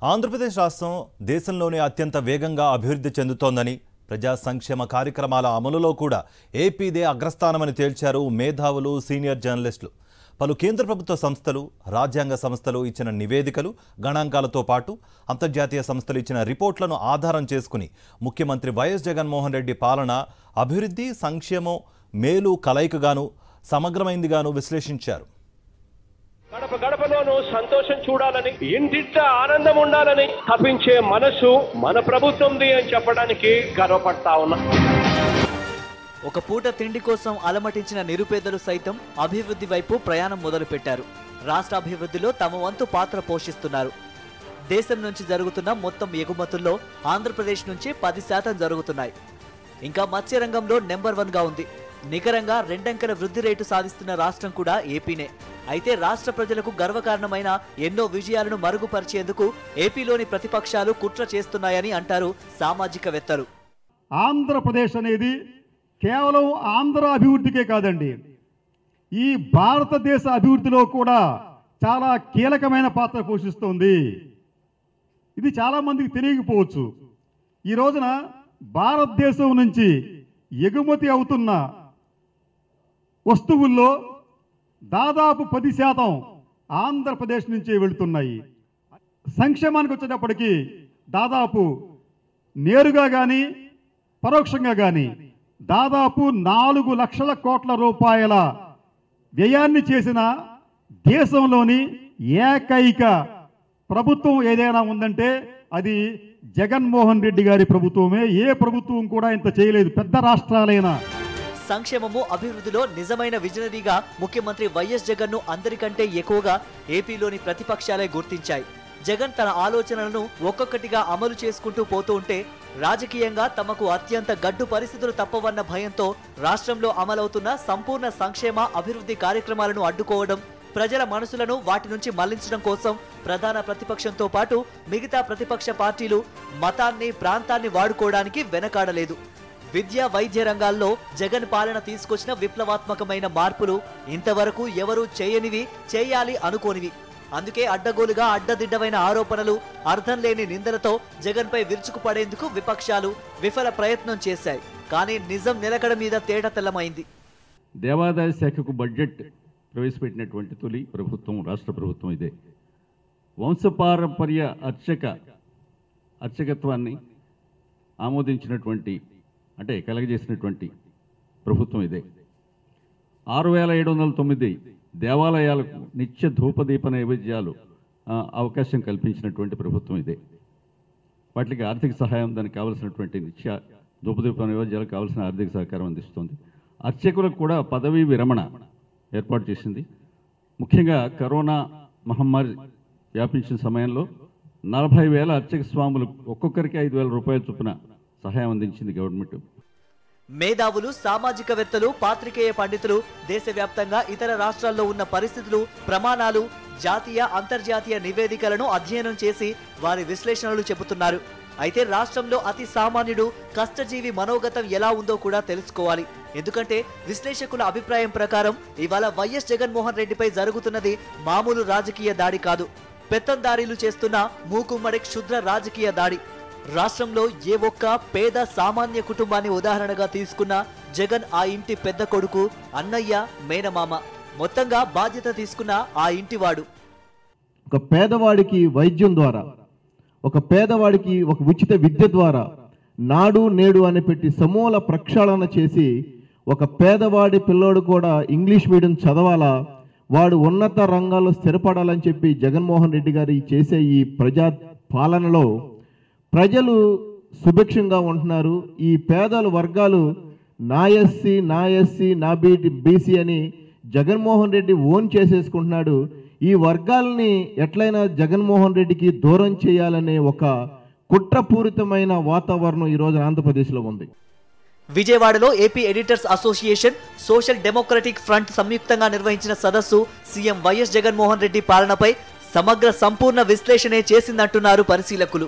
ఆంధ్రప్రదేశ్ రాష్ట్రం దేశంలోనే అత్యంత వేగంగా అభివృద్ధి చెందుతోందని, ప్రజా సంక్షేమ కార్యక్రమాల అమలులో కూడా ఏపీదే అగ్రస్థానమని తేల్చారు మేధావులు, సీనియర్ జర్నలిస్టులు. పలు కేంద్ర ప్రభుత్వ సంస్థలు, రాజ్యాంగ సంస్థలు ఇచ్చిన నివేదికలు, గణాంకాలతో పాటు అంతర్జాతీయ సంస్థలు ఇచ్చిన రిపోర్ట్లను ఆధారం చేసుకుని ముఖ్యమంత్రి వైఎస్ జగన్మోహన్ రెడ్డి పాలన అభివృద్ధి, సంక్షేమం, మేలు కలయికగాను సమగ్రమైందిగాను విశ్లేషించారు. గడప గడపలోనూ సంతోషం చూడాలని, ఇంటింట ఆనందం ఉండాలని తప్పించే మనసు మన ప్రభుత్వంది అని చెప్పడానికి గర్వపడతా ఉన్నా. ఒక పూట తిండి కోసం అలమటించిన నిరుపేదలు సైతం అభివృద్ధి వైపు ప్రయాణం మొదలుపెట్టారు. రాష్ట్ర అభివృద్ధిలో తమ వంతు పాత్ర పోషిస్తున్నారు. దేశం నుంచి జరుగుతున్న మొత్తం ఎగుమతుల్లో ఆంధ్రప్రదేశ్ నుంచి 10% జరుగుతున్నాయి. ఇంకా మత్స్య రంగంలో నెంబర్ 1గా ఉంది. నికరంగా 2 అంకెల వృద్ధి రేటు సాధిస్తున్న రాష్ట్రం కూడా ఏపీనే. అయితే రాష్ట్ర ప్రజలకు గర్వకారణమైన ఎన్నో విజయాలను మరుగుపరిచేందుకు ఏపీలోని ప్రతిపక్షాలు కుట్ర చేస్తున్నాయని అంటారు సామాజికవేత్తలు. ఆంధ్రప్రదేశ్ అనేది కేవలం ఆంధ్ర అభివృద్ధికే కాదండి, ఈ భారతదేశ అభివృద్ధిలో కూడా చాలా కీలకమైన పాత్ర పోషిస్తుంది. ఇది చాలామందికి తెలియకపోవచ్చు. ఈ రోజున భారతదేశం నుంచి ఎగుమతి అవుతున్న వస్తువుల్లో దాదాపు 10% ఆంధ్రప్రదేశ్ నుంచే వెళుతున్నాయి. సంక్షేమానికి వచ్చేటప్పటికీ దాదాపు నేరుగా కానీ పరోక్షంగా కానీ దాదాపు 4 లక్షల కోట్ల రూపాయల వ్యయాన్ని చేసిన దేశంలోని ఏకైక ప్రభుత్వం ఏదైనా ఉందంటే అది జగన్మోహన్ రెడ్డి గారి ప్రభుత్వమే. ఏ ప్రభుత్వం కూడా ఇంత చేయలేదు, పెద్ద రాష్ట్రాలైనా. సంక్షేమము, అభివృద్ధిలో నిజమైన విజనరీగా ముఖ్యమంత్రి వైఎస్ జగన్ను అందరికంటే ఎక్కువగా ఏపీలోని ప్రతిపక్షాలే గుర్తించాయి. జగన్ తన ఆలోచనలను ఒక్కొక్కటిగా అమలు చేసుకుంటూ పోతూ ఉంటే రాజకీయంగా తమకు అత్యంత గడ్డు పరిస్థితులు తప్పవన్న భయంతో రాష్ట్రంలో అమలవుతున్న సంపూర్ణ సంక్షేమ, అభివృద్ధి కార్యక్రమాలను అడ్డుకోవడం, ప్రజల మనసులను వాటి నుంచి మళ్లించడం కోసం ప్రధాన ప్రతిపక్షంతో పాటు మిగతా ప్రతిపక్ష పార్టీలు మతాన్ని, ప్రాంతాన్ని వాడుకోవడానికి వెనకాడలేదు. విద్య, వైద్య రంగాల్లో జగన్ పాలన తీసుకొచ్చిన విప్లవాత్మకమైన మార్పులు ఇంతవరకు ఎవరూ చేయనివి, చేయాలి అనుకోనివి. అందుకే అడ్డగోలుగా అడ్డదిడ్డమైన ఆరోపణలు, అర్థం లేని నిందలతో జగన్పై విరుచుకుపడేందుకు విపక్షాలు విఫల ప్రయత్నం చేశాయి. కానీ నిజం నిలకడ మీద తేడా తెల్లమైంది. దేవాదాయ శాఖకు బడ్జెట్ ప్రవేశపెట్టినటువంటి తొలి ప్రభుత్వం రాష్ట్ర ప్రభుత్వం ఇదే. వంశపారంపర్య అర్చకత్వాన్ని ఆమోదించినటువంటి, అంటే కలగజేసినటువంటి ప్రభుత్వం ఇదే. 6709 దేవాలయాలకు నిత్య ధూపదీప నైవేద్యాలు అవకాశం కల్పించినటువంటి ప్రభుత్వం ఇదే. వాటికి ఆర్థిక సహాయం, దానికి కావలసినటువంటి నిత్య ధూపదీప నైవేద్యాలకు కావలసిన ఆర్థిక సహకారం అందిస్తుంది. అర్చకులకు కూడా పదవీ విరమణ ఏర్పాటు చేసింది. ముఖ్యంగా కరోనా మహమ్మారి వ్యాపించిన సమయంలో 40,000 అర్చక స్వాములు ఒక్కొక్కరికి 5,000 రూపాయల చొప్పున సహాయం అందించింది గవర్నమెంట్. మేధావులు, సామాజికవేత్తలు, పాత్రికేయ పండితులు దేశవ్యాప్తంగా ఇతర రాష్ట్రాల్లో ఉన్న పరిస్థితులు, ప్రమాణాలు, జాతీయ, అంతర్జాతీయ నివేదికలను అధ్యయనం చేసి వారి విశ్లేషణలు చెబుతున్నారు. అయితే రాష్ట్రంలో అతి సామాన్యుడు, కష్టజీవి మనోగతం ఎలా ఉందో కూడా తెలుసుకోవాలి. ఎందుకంటే విశ్లేషకుల అభిప్రాయం ప్రకారం ఇవాళ వైఎస్ జగన్మోహన్ రెడ్డిపై జరుగుతున్నది మామూలు రాజకీయ దాడి కాదు, పెత్తందారీలు చేస్తున్న మూకుమ్మడి క్షుద్ర రాజకీయ దాడి. రాష్ట్రంలో ఏ ఒక్క పేద సామాన్య కుటుంబాన్ని ఉదాహరణగా తీసుకున్న జగన్ ఆ ఇంటి పెద్ద కొడుకు, అన్నయ్య, మేనమామ, మొత్తంగా బాధ్యత తీసుకున్న ఆ ఇంటివాడు. ఒక పేదవాడికి వైద్యం ద్వారా, ఒక పేదవాడికి ఒక ఉచిత విద్య ద్వారా నాడు నేడు అని పెట్టి సమూల ప్రక్షాళన చేసి ఒక పేదవాడి పిల్లోడు కూడా ఇంగ్లీష్ మీడియం చదవాలా, వాడు ఉన్నత రంగాల్లో స్థిరపడాలని చెప్పి జగన్మోహన్ రెడ్డి గారి చేసే ఈ ప్రజా పాలనలో ప్రజలు సుభిక్షంగా ఉంటున్నారు. ఈ పేదల వర్గాలు నా ఎస్సీ, నా బీసీ అని జగన్మోహన్ రెడ్డి ఓన్ చేసేసుకుంటున్నాడు. ఈ వర్గాలని ఎట్లయినా జగన్మోహన్ రెడ్డికి దూరం చేయాలనే ఒక కుట్రపూరితమైన వాతావరణం ఈరోజు ఆంధ్రప్రదేశ్లో ఉంది. విజయవాడలో AP editors association, social democratic front సంయుక్తంగా నిర్వహించిన సదస్సు సీఎం వైఎస్ జగన్మోహన్ రెడ్డి పాలనపై సమగ్ర, సంపూర్ణ విశ్లేషణే చేసిందంటున్నారు పరిశీలకులు.